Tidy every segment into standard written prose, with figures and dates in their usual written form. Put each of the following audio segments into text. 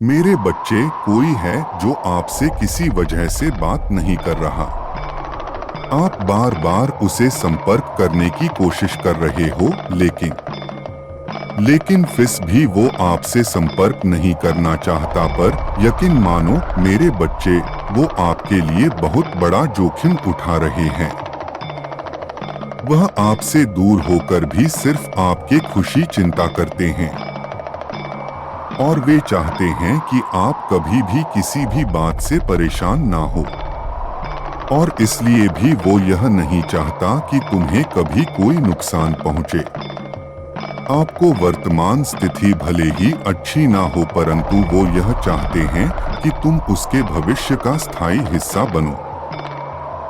मेरे बच्चे, कोई है जो आपसे किसी वजह से बात नहीं कर रहा। आप बार बार उसे संपर्क करने की कोशिश कर रहे हो, लेकिन फिर भी वो आपसे संपर्क नहीं करना चाहता। पर यकीन मानो मेरे बच्चे, वो आपके लिए बहुत बड़ा जोखिम उठा रहे हैं। वह आपसे दूर होकर भी सिर्फ आपके खुशी चिंता करते हैं और वे चाहते हैं कि आप कभी भी किसी भी बात से परेशान ना हो। और इसलिए भी वो यह नहीं चाहता कि तुम्हें कभी कोई नुकसान पहुंचे। आपको वर्तमान स्थिति भले ही अच्छी ना हो, परंतु वो यह चाहते हैं कि तुम उसके भविष्य का स्थायी हिस्सा बनो।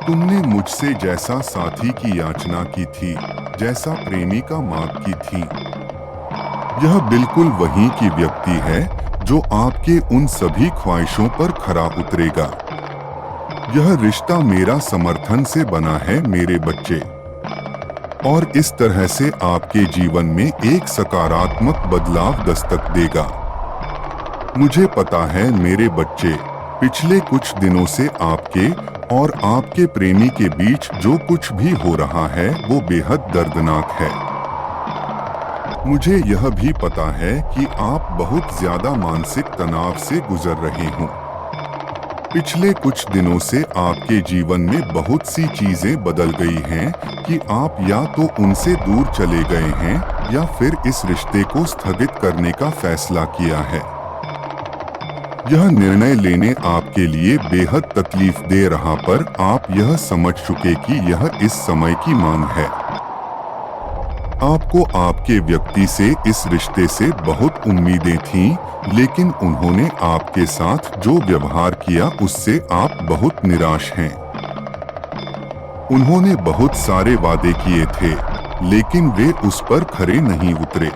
तुमने मुझसे जैसा साथी की याचना की थी, जैसा प्रेमी का मांग की थी, यह बिल्कुल वही की व्यक्ति है जो आपके उन सभी ख्वाहिशों पर खरा उतरेगा। यह रिश्ता मेरा समर्थन से बना है मेरे बच्चे, और इस तरह से आपके जीवन में एक सकारात्मक बदलाव दस्तक देगा। मुझे पता है मेरे बच्चे, पिछले कुछ दिनों से आपके और आपके प्रेमी के बीच जो कुछ भी हो रहा है वो बेहद दर्दनाक है। मुझे यह भी पता है कि आप बहुत ज्यादा मानसिक तनाव से गुजर रहे हो। पिछले कुछ दिनों से आपके जीवन में बहुत सी चीजें बदल गई हैं कि आप या तो उनसे दूर चले गए हैं या फिर इस रिश्ते को स्थगित करने का फैसला किया है। यह निर्णय लेने आपके लिए बेहद तकलीफ दे रहा, पर आप यह समझ चुके कि यह इस समय की मांग है। आपको आपके व्यक्ति से, इस रिश्ते से बहुत उम्मीदें थीं, लेकिन उन्होंने आपके साथ जो व्यवहार किया उससे आप बहुत निराश हैं। उन्होंने बहुत सारे वादे किए थे, लेकिन वे उस पर खरे नहीं उतरे।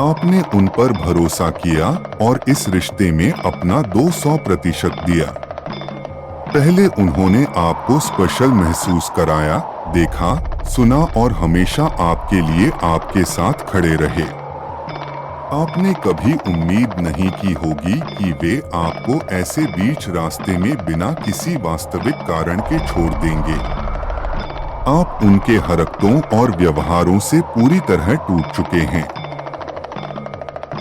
आपने उन पर भरोसा किया और इस रिश्ते में अपना 200% दिया। पहले उन्होंने आपको स्पेशल महसूस कराया, देखा, सुना और हमेशा आपके लिए आपके साथ खड़े रहे। आपने कभी उम्मीद नहीं की होगी कि वे आपको ऐसे बीच रास्ते में बिना किसी वास्तविक कारण के छोड़ देंगे। आप उनके हरकतों और व्यवहारों से पूरी तरह टूट चुके हैं।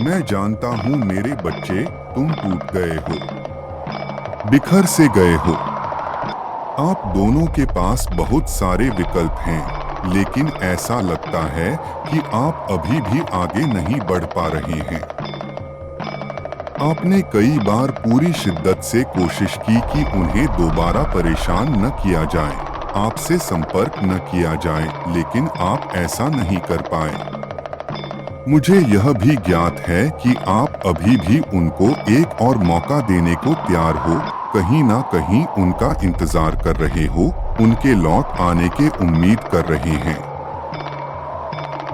मैं जानता हूँ मेरे बच्चे, तुम टूट गए हो, बिखर से गए हो। आप दोनों के पास बहुत सारे विकल्प हैं, लेकिन ऐसा लगता है कि आप अभी भी आगे नहीं बढ़ पा रहे हैं। आपने कई बार पूरी शिद्दत से कोशिश की कि उन्हें दोबारा परेशान न किया जाए, आपसे संपर्क न किया जाए, लेकिन आप ऐसा नहीं कर पाए। मुझे यह भी ज्ञात है कि आप अभी भी उनको एक और मौका देने को तैयार हो, कहीं ना कहीं उनका इंतजार कर रहे हो, उनके लौट आने के उम्मीद कर रहे हैं।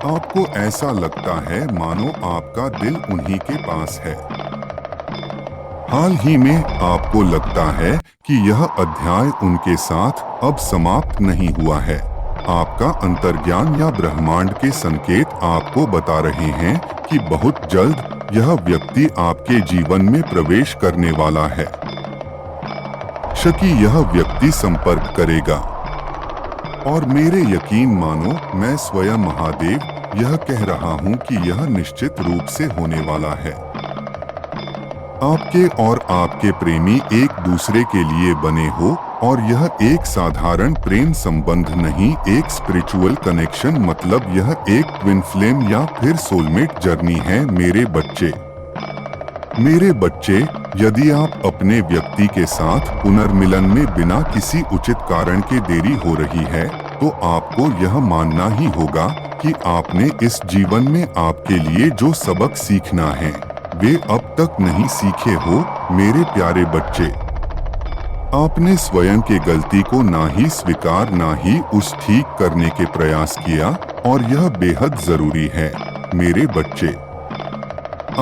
आपको ऐसा लगता है मानो आपका दिल उन्हीं के पास है। हाल ही में आपको लगता है कि यह अध्याय उनके साथ अब समाप्त नहीं हुआ है। आपका अंतर्ज्ञान या ब्रह्मांड के संकेत आपको बता रहे हैं कि बहुत जल्द यह व्यक्ति आपके जीवन में प्रवेश करने वाला है। शकी यह व्यक्ति संपर्क करेगा। और मेरे यकीन मानो, मैं स्वयं महादेव यह कह रहा हूँ कि यह निश्चित रूप से होने वाला है। आपके और आपके प्रेमी एक दूसरे के लिए बने हो, और यह एक साधारण प्रेम संबंध नहीं, एक स्पिरिचुअल कनेक्शन, मतलब यह एक ट्विन फ्लेम या फिर सोलमेट जर्नी है मेरे बच्चे। मेरे बच्चे, यदि आप अपने व्यक्ति के साथ पुनर्मिलन में बिना किसी उचित कारण के देरी हो रही है, तो आपको यह मानना ही होगा कि आपने इस जीवन में आपके लिए जो सबक सीखना है वे अब तक नहीं सीखे हो मेरे प्यारे बच्चे। आपने स्वयं के गलती को ना ही स्वीकार ना ही उस ठीक करने के प्रयास किया, और यह बेहद जरूरी है मेरे बच्चे।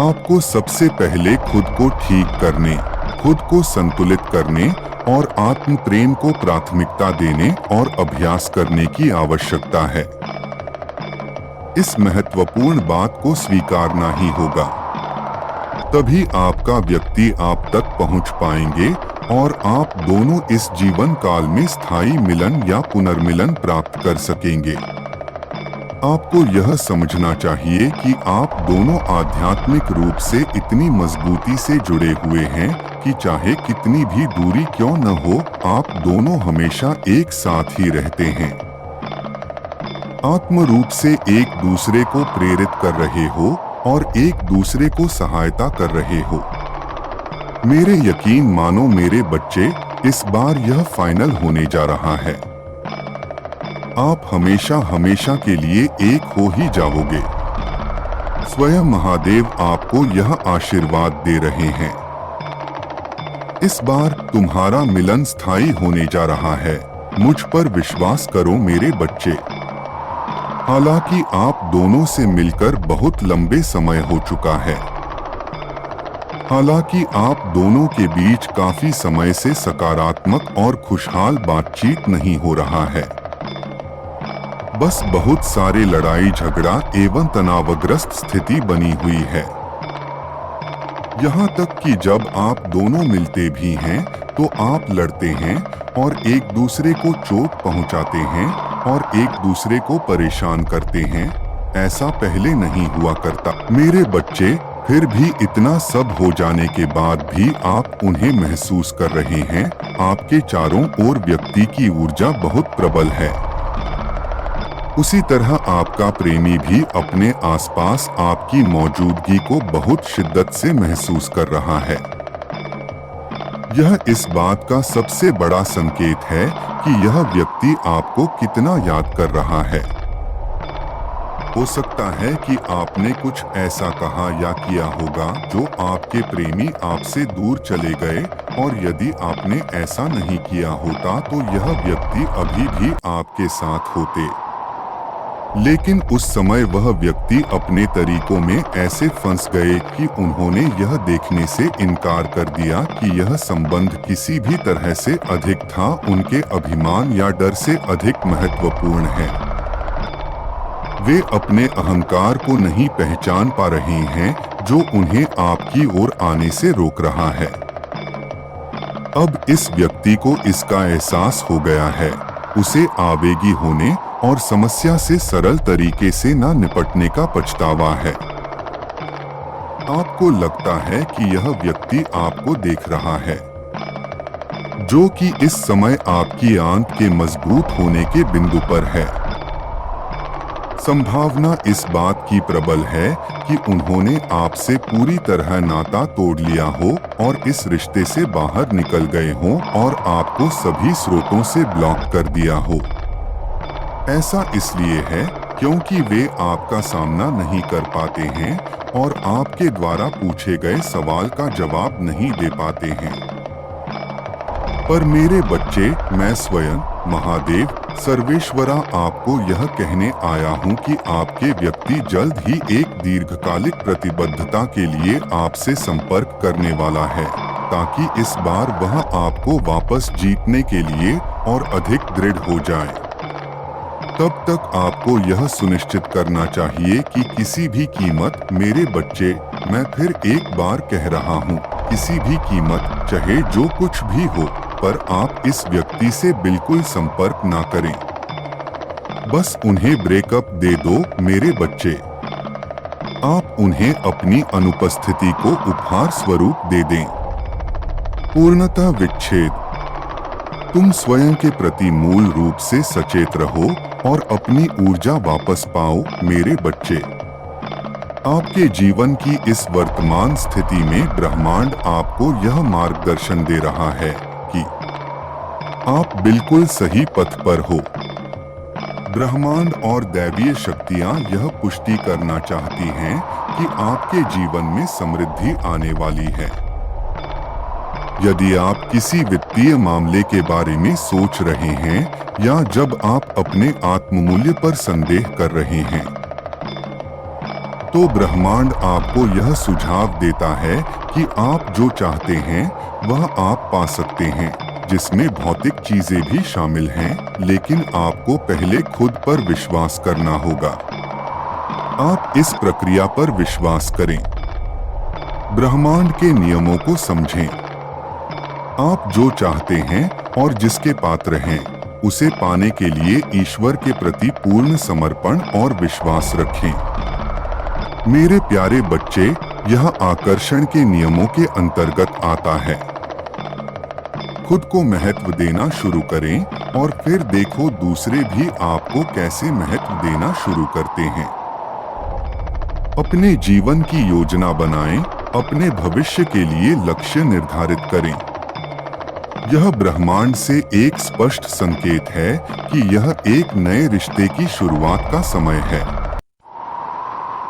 आपको सबसे पहले खुद को ठीक करने, खुद को संतुलित करने और आत्म प्रेम को प्राथमिकता देने और अभ्यास करने की आवश्यकता है। इस महत्वपूर्ण बात को स्वीकारना ही होगा। तभी आपका व्यक्ति आप तक पहुंच पाएंगे और आप दोनों इस जीवन काल में स्थायी मिलन या पुनर्मिलन प्राप्त कर सकेंगे। आपको यह समझना चाहिए कि आप दोनों आध्यात्मिक रूप से इतनी मजबूती से जुड़े हुए हैं कि चाहे कितनी भी दूरी क्यों न हो, आप दोनों हमेशा एक साथ ही रहते हैं। आत्म रूप से एक दूसरे को प्रेरित कर रहे हो और एक दूसरे को सहायता कर रहे हो। मेरे यकीन मानो मेरे बच्चे, इस बार यह फाइनल होने जा रहा है। आप हमेशा हमेशा के लिए एक हो ही जाओगे। स्वयं महादेव आपको यह आशीर्वाद दे रहे हैं। इस बार तुम्हारा मिलन स्थायी होने जा रहा है। मुझ पर विश्वास करो मेरे बच्चे। हालांकि आप दोनों से मिलकर बहुत लंबे समय हो चुका है। हालांकि आप दोनों के बीच काफी समय से सकारात्मक और खुशहाल बातचीत नहीं हो रहा है। बस बहुत सारे लड़ाई झगड़ा एवं तनावग्रस्त स्थिति बनी हुई है। यहाँ तक कि जब आप दोनों मिलते भी हैं तो आप लड़ते हैं और एक दूसरे को चोट पहुँचाते हैं और एक दूसरे को परेशान करते हैं। ऐसा पहले नहीं हुआ करता मेरे बच्चे। फिर भी इतना सब हो जाने के बाद भी आप उन्हें महसूस कर रहे हैं। आपके चारों ओर व्यक्ति की ऊर्जा बहुत प्रबल है। उसी तरह आपका प्रेमी भी अपने आसपास आपकी मौजूदगी को बहुत शिद्दत से महसूस कर रहा है। यह इस बात का सबसे बड़ा संकेत है कि यह व्यक्ति आपको कितना याद कर रहा है। हो सकता है कि आपने कुछ ऐसा कहा या किया होगा जो आपके प्रेमी आपसे दूर चले गए, और यदि आपने ऐसा नहीं किया होता तो यह व्यक्ति अभी भी आपके साथ होते। लेकिन उस समय वह व्यक्ति अपने तरीकों में ऐसे फंस गए कि उन्होंने यह देखने से इनकार कर दिया कि यह संबंध किसी भी तरह से अधिक था, उनके अभिमान या डर से अधिक महत्वपूर्ण है। वे अपने अहंकार को नहीं पहचान पा रहे हैं जो उन्हें आपकी ओर आने से रोक रहा है। अब इस व्यक्ति को इसका एहसास हो गया है। उसे आवेगी होने और समस्या से सरल तरीके से न निपटने का पछतावा है। आपको लगता है कि यह व्यक्ति आपको देख रहा है, जो कि इस समय आपकी आंत के मजबूत होने के बिंदु पर है। संभावना इस बात की प्रबल है कि उन्होंने आपसे पूरी तरह नाता तोड़ लिया हो और इस रिश्ते से बाहर निकल गए हों और आपको सभी स्रोतों से ब्लॉक कर दिया हो। ऐसा इसलिए है क्योंकि वे आपका सामना नहीं कर पाते हैं और आपके द्वारा पूछे गए सवाल का जवाब नहीं दे पाते हैं। पर मेरे बच्चे, मैं स्वयं महादेव सर्वेश्वरा आपको यह कहने आया हूँ कि आपके व्यक्ति जल्द ही एक दीर्घकालिक प्रतिबद्धता के लिए आपसे संपर्क करने वाला है, ताकि इस बार वह आपको वापस जीतने के लिए और अधिक दृढ़ हो जाए। तब तक आपको यह सुनिश्चित करना चाहिए कि किसी भी कीमत, मेरे बच्चे, मैं फिर एक बार कह रहा हूँ, किसी भी कीमत, चाहे जो कुछ भी हो, पर आप इस व्यक्ति से बिल्कुल संपर्क ना करें। बस उन्हें ब्रेकअप दे दो मेरे बच्चे। आप उन्हें अपनी अनुपस्थिति को उपहार स्वरूप दे दें। पूर्णतः विच्छेद। तुम स्वयं के प्रति मूल रूप से सचेत रहो और अपनी ऊर्जा वापस पाओ मेरे बच्चे। आपके जीवन की इस वर्तमान स्थिति में ब्रह्मांड आपको यह मार्गदर्शन दे रहा है कि आप बिल्कुल सही पथ पर हो। ब्रह्मांड और दैवीय शक्तियां यह पुष्टि करना चाहती हैं कि आपके जीवन में समृद्धि आने वाली है। यदि आप किसी वित्तीय मामले के बारे में सोच रहे हैं या जब आप अपने आत्ममूल्य पर संदेह कर रहे हैं, तो ब्रह्मांड आपको यह सुझाव देता है कि आप जो चाहते हैं वह आप पा सकते हैं, जिसमें भौतिक चीजें भी शामिल हैं, लेकिन आपको पहले खुद पर विश्वास करना होगा। आप इस प्रक्रिया पर विश्वास करें। ब्रह्मांड के नियमों को समझें। आप जो चाहते हैं और जिसके पात्र हैं, उसे पाने के लिए ईश्वर के प्रति पूर्ण समर्पण और विश्वास रखें। मेरे प्यारे बच्चे, यह आकर्षण के नियमों के अंतर्गत आता है। खुद को महत्व देना शुरू करें और फिर देखो दूसरे भी आपको कैसे महत्व देना शुरू करते हैं। अपने जीवन की योजना बनाएं, अपने भविष्य के लिए लक्ष्य निर्धारित करें। यह ब्रह्मांड से एक स्पष्ट संकेत है कि यह एक नए रिश्ते की शुरुआत का समय है।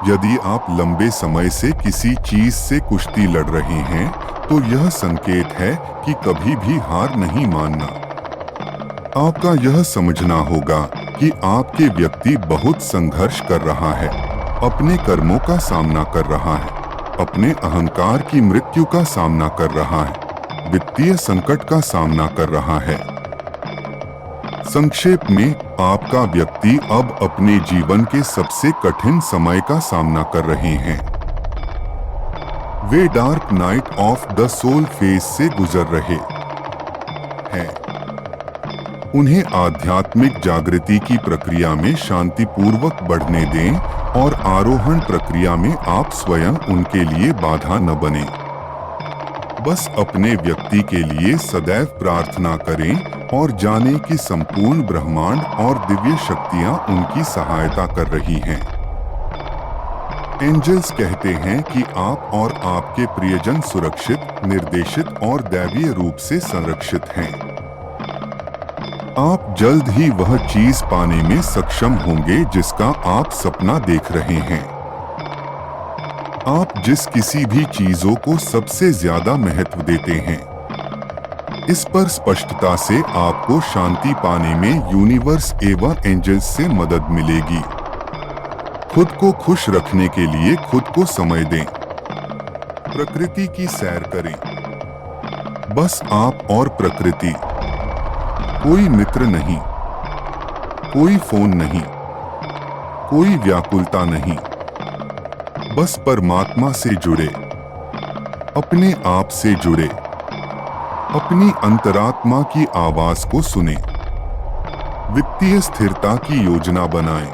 यदि आप लंबे समय से किसी चीज से कुश्ती लड़ रहे हैं, तो यह संकेत है कि कभी भी हार नहीं मानना। आपका यह समझना होगा कि आपके व्यक्ति बहुत संघर्ष कर रहा है, अपने कर्मों का सामना कर रहा है, अपने अहंकार की मृत्यु का सामना कर रहा है, वित्तीय संकट का सामना कर रहा है। संक्षेप में, आपका व्यक्ति अब अपने जीवन के सबसे कठिन समय का सामना कर रहे हैं। वे dark night of the soul phase से गुजर रहे हैं। उन्हें आध्यात्मिक जागृति की प्रक्रिया में शांतिपूर्वक बढ़ने दें और आरोहण प्रक्रिया में आप स्वयं उनके लिए बाधा न बने। बस अपने व्यक्ति के लिए सदैव प्रार्थना करें और जानें कि संपूर्ण ब्रह्मांड और दिव्य शक्तियां उनकी सहायता कर रही हैं। एंजल्स कहते हैं कि आप और आपके प्रियजन सुरक्षित, निर्देशित और दैवीय रूप से संरक्षित हैं। आप जल्द ही वह चीज पाने में सक्षम होंगे जिसका आप सपना देख रहे हैं। आप जिस किसी भी चीजों को सबसे ज्यादा महत्व देते हैं, इस पर स्पष्टता से आपको शांति पाने में यूनिवर्स एवं एंजल्स से मदद मिलेगी। खुद को खुश रखने के लिए खुद को समय दें। प्रकृति की सैर करें। बस आप और प्रकृति। कोई मित्र नहीं, कोई फोन नहीं, कोई व्याकुलता नहीं। बस परमात्मा से जुड़े, अपने आप से जुड़े, अपनी अंतरात्मा की आवाज को सुने, वित्तीय स्थिरता की योजना बनाएं।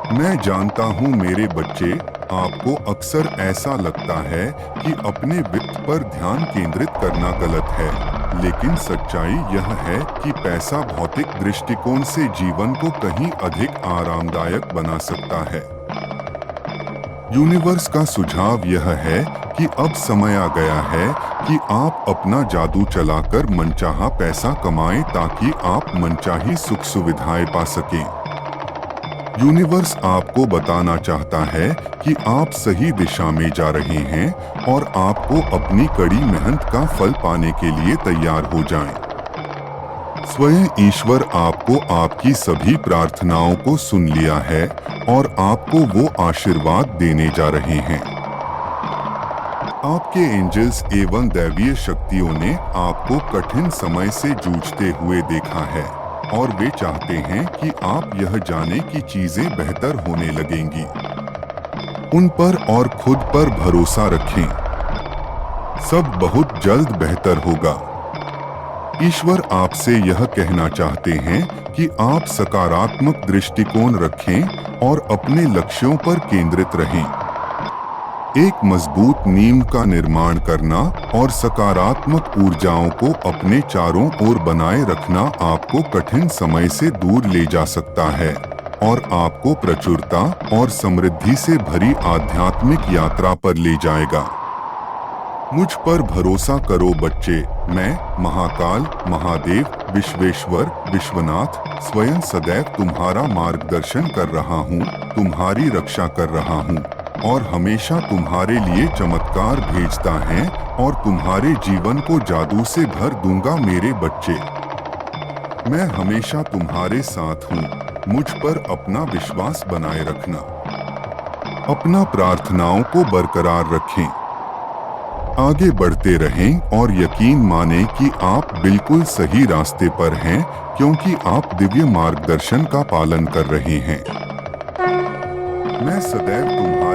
मैं जानता हूं मेरे बच्चे, आपको अक्सर ऐसा लगता है कि अपने वित्त पर ध्यान केंद्रित करना गलत है, लेकिन सच्चाई यह है कि पैसा भौतिक दृष्टिकोण से जीवन को कहीं अधिक आरामदायक बना सकता है। यूनिवर्स का सुझाव यह है कि अब समय आ गया है कि आप अपना जादू चलाकर मनचाहा पैसा कमाएं ताकि आप मनचाही सुख सुविधाएं पा सकें। यूनिवर्स आपको बताना चाहता है कि आप सही दिशा में जा रहे हैं और आपको अपनी कड़ी मेहनत का फल पाने के लिए तैयार हो जाएं। स्वयं ईश्वर आपको आपकी सभी प्रार्थनाओं को सुन लिया है और आपको वो आशीर्वाद देने जा रहे हैं। आपके एंजल्स एवं दैवीय शक्तियों ने आपको कठिन समय से जूझते हुए देखा है और वे चाहते हैं कि आप यह जानें कि चीजें बेहतर होने लगेंगी। उन पर और खुद पर भरोसा रखें। सब बहुत जल्द बेहतर होगा। ईश्वर आपसे यह कहना चाहते हैं कि आप सकारात्मक दृष्टिकोण रखें और अपने लक्ष्यों पर केंद्रित रहें। एक मजबूत नींव का निर्माण करना और सकारात्मक ऊर्जाओं को अपने चारों ओर बनाए रखना आपको कठिन समय से दूर ले जा सकता है और आपको प्रचुरता और समृद्धि से भरी आध्यात्मिक यात्रा पर ले जाएगा। मुझ पर भरोसा करो बच्चे, मैं महाकाल, महादेव, विश्वेश्वर, विश्वनाथ स्वयं सदैव तुम्हारा मार्गदर्शन कर रहा हूँ, तुम्हारी रक्षा कर रहा हूँ और हमेशा तुम्हारे लिए चमत्कार भेजता है और तुम्हारे जीवन को जादू से भर दूंगा मेरे बच्चे। मैं हमेशा तुम्हारे साथ हूँ, मुझ पर अपना विश्वास बनाए रखना। अपना प्रार्थनाओं को बरकरार रखें, आगे बढ़ते रहें और यकीन मानें कि आप बिल्कुल सही रास्ते पर हैं क्योंकि आप दिव्य मार्गदर्शन का पालन कर रहे हैं। मैं सदैव तुम्हारा